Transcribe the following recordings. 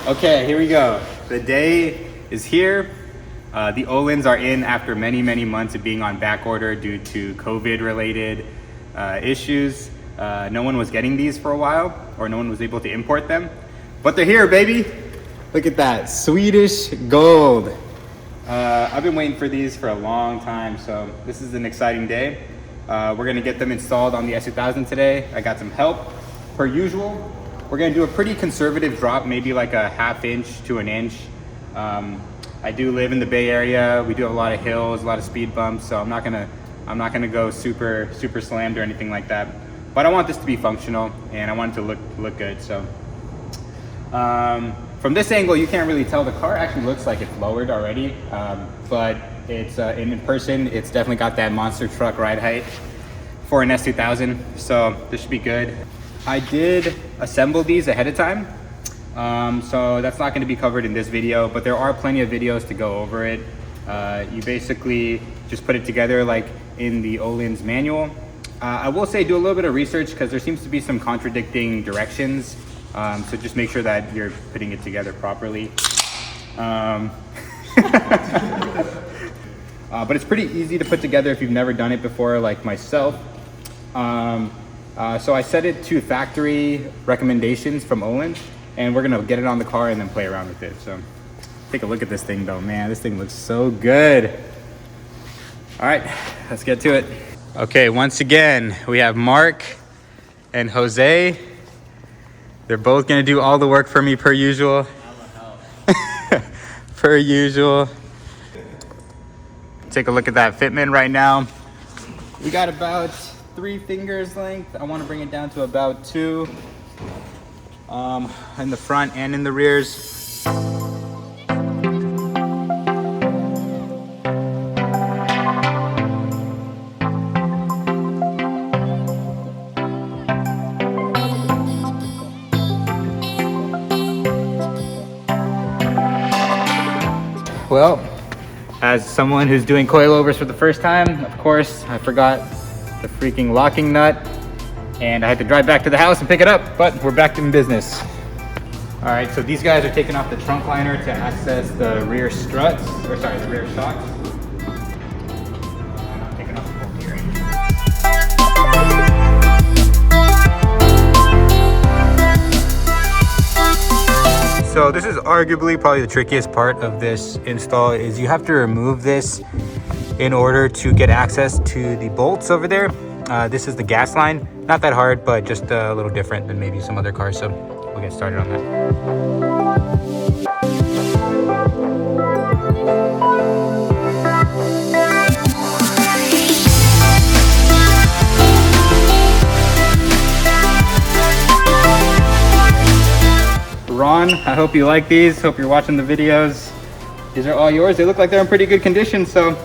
Okay, here we go. The day is here. The Öhlins are in after many months of being on back order due to COVID related issues. No one was getting these for a while, or no one was able to import them, but they're here, baby. Look at that, Swedish gold. I've been waiting for these for a long time, so this is an exciting day. We're gonna get them installed on the S2000 today. I got some help, per usual. We're gonna do a pretty conservative drop, maybe like a 1/2 inch to 1 inch. I do live in the Bay Area. We do have a lot of hills, a lot of speed bumps, so I'm not gonna go super slammed or anything like that. But I want this to be functional, and I want it to look good. So from this angle, you can't really tell. The car actually looks like it's lowered already, but it's in person, it's definitely got that monster truck ride height for an S2000. So this should be good. I did assemble these ahead of time, so that's not going to be covered in this video, but there are plenty of videos to go over it. You basically just put it together like in the Öhlins manual. I will say do a little bit of research because there seems to be some contradicting directions, so just make sure that you're putting it together properly. But it's pretty easy to put together if you've never done it before, like myself. So I set it to factory recommendations from Öhlins, and we're gonna get it on the car and then play around with it. So take a look at this thing though, man. This thing looks so good. All right, let's get to it. Okay, once again, we have Mark and Jose. They're both gonna do all the work for me per usual. Per usual. Take a look at that fitment right now. We got about 3 fingers length. I want to bring it down to about 2 in the front and in the rears. Well, as someone who's doing coilovers for the first time, of course, I forgot the freaking locking nut, and I had to drive back to the house and pick it up, but we're back in business. All right, so these guys are taking off the trunk liner to access the rear struts, or sorry, the rear shocks. I'm taking off the bolt here. So this is arguably probably the trickiest part of this install, is you have to remove this in order to get access to the bolts over there. This is the gas line. Not that hard, but just a little different than maybe some other cars. So we'll get started on that. Ron, I hope you like these. Hope you're watching the videos. These are all yours. They look like they're in pretty good condition, so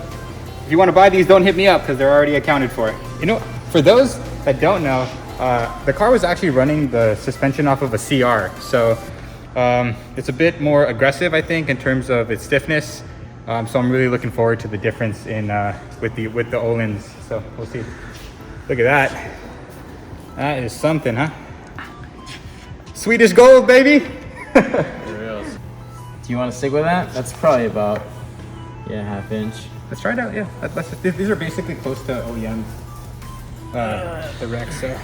if you want to buy these, don't hit me up because they're already accounted for. You know, for those that don't know, the car was actually running the suspension off of a CR, so it's a bit more aggressive, I think, in terms of its stiffness. So I'm really looking forward to the difference in with the Öhlins. So we'll see. Look at that. That is something, huh? Swedish gold, baby. For reals. Do you want to stick with that? That's probably about 1/2 inch. Let's try it out. Yeah, these are basically close to OEM, the Rex. So.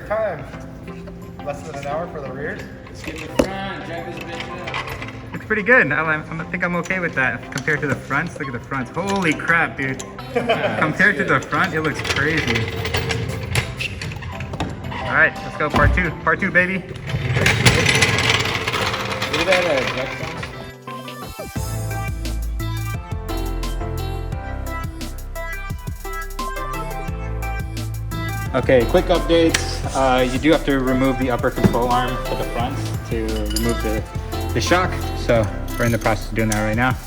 Time. Less than an hour for the rear. Let's get in the front, drive this bitch up. Looks pretty good. I think I'm okay with that compared to the fronts. Look at the fronts. Holy crap, dude. Compared to the front, it looks crazy. All right, let's go part 2. Part 2, baby. Look at that, Okay, quick updates. You do have to remove the upper control arm for the front to remove the shock. So we're in the process of doing that right now.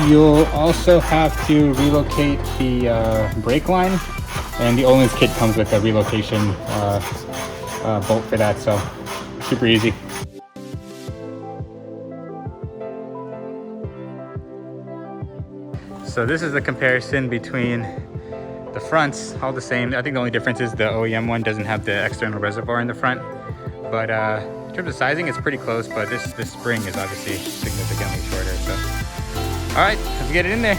You'll also have to relocate the brake line, and the Öhlins kit comes with a relocation bolt for that, so super easy. So this is the comparison between the fronts, all the same. I think the only difference is the OEM one doesn't have the external reservoir in the front. But in terms of sizing, it's pretty close, but this spring is obviously significantly shorter. So, all right, let's get it in there.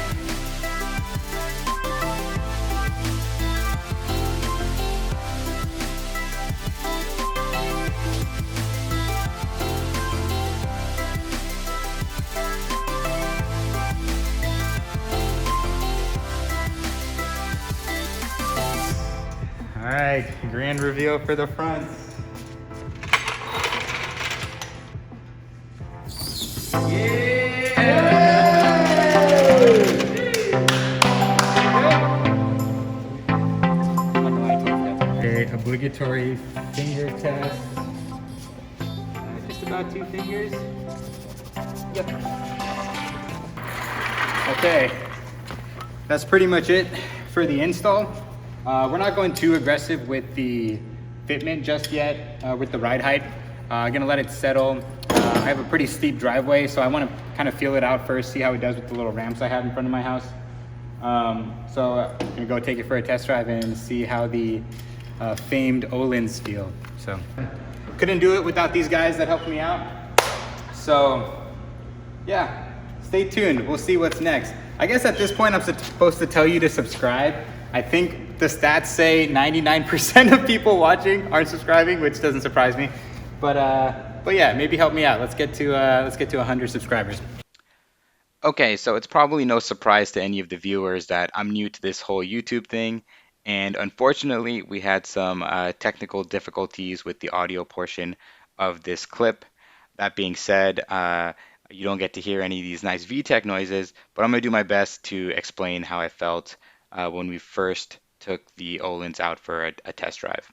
All right, grand reveal for the front. Okay, obligatory finger test. Just about 2 fingers. Yep. Okay, that's pretty much it for the install. We're not going too aggressive with the fitment just yet with the ride height. I'm gonna let it settle. I have a pretty steep driveway, so I want to kind of feel it out first, see how it does with the little ramps I have in front of my house. So I'm gonna go take it for a test drive and see how the famed Öhlins feel. So couldn't do it without these guys that helped me out. So yeah, stay tuned. We'll see what's next. I guess at this point I'm supposed to tell you to subscribe. I think the stats say 99% of people watching aren't subscribing, which doesn't surprise me. But yeah, maybe help me out. Let's get to 100 subscribers. Okay, so it's probably no surprise to any of the viewers that I'm new to this whole YouTube thing, and unfortunately we had some technical difficulties with the audio portion of this clip. That being said, you don't get to hear any of these nice VTech noises, but I'm going to do my best to explain how I felt when we first took the Öhlins out for a test drive.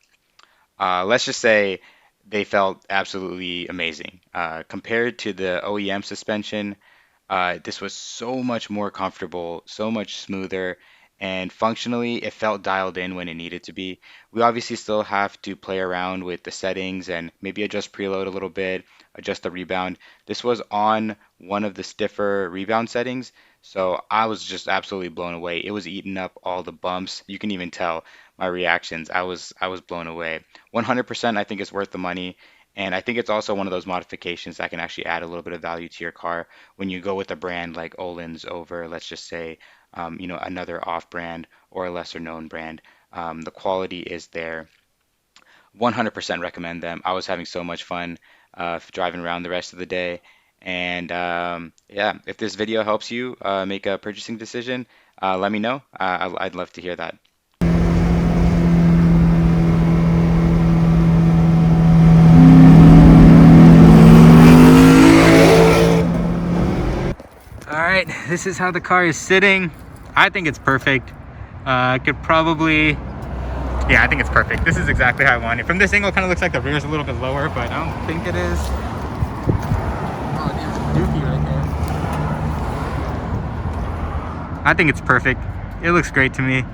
Let's just say they felt absolutely amazing. Compared to the OEM suspension, this was so much more comfortable, so much smoother, and functionally it felt dialed in when it needed to be. We obviously still have to play around with the settings and maybe adjust preload a little bit, adjust the rebound. This was on one of the stiffer rebound settings, so I was just absolutely blown away. It was eating up all the bumps. You can even tell my reactions. I was blown away. 100% I think it's worth the money. And I think it's also one of those modifications that can actually add a little bit of value to your car when you go with a brand like Öhlins over, let's just say, another off-brand or a lesser-known brand. The quality is there. 100% recommend them. I was having so much fun driving around the rest of the day. And yeah, if this video helps you make a purchasing decision, let me know. I'd love to hear that. All right, this is how the car is sitting. I think it's perfect. I think it's perfect. This is exactly how I want it. From this angle, it kind of looks like the rear is a little bit lower, but I don't think it is. Oh, there's a dookie right there. I think it's perfect. It looks great to me.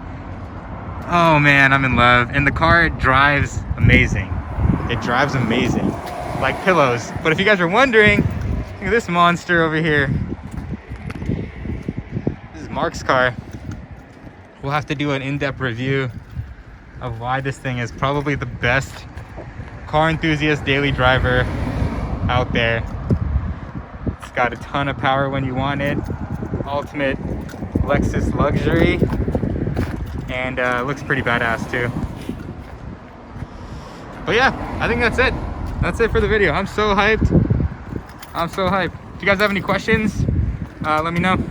Oh man, I'm in love. And the car drives amazing. It drives amazing. Like pillows. But if you guys are wondering, look at this monster over here. Mark's car. We'll have to do an in-depth review of why this thing is probably the best car enthusiast daily driver out there. It's got a ton of power when you want it. Ultimate Lexus luxury. And looks pretty badass too. But yeah, I think that's it. That's it for the video. I'm so hyped. If you guys have any questions, let me know.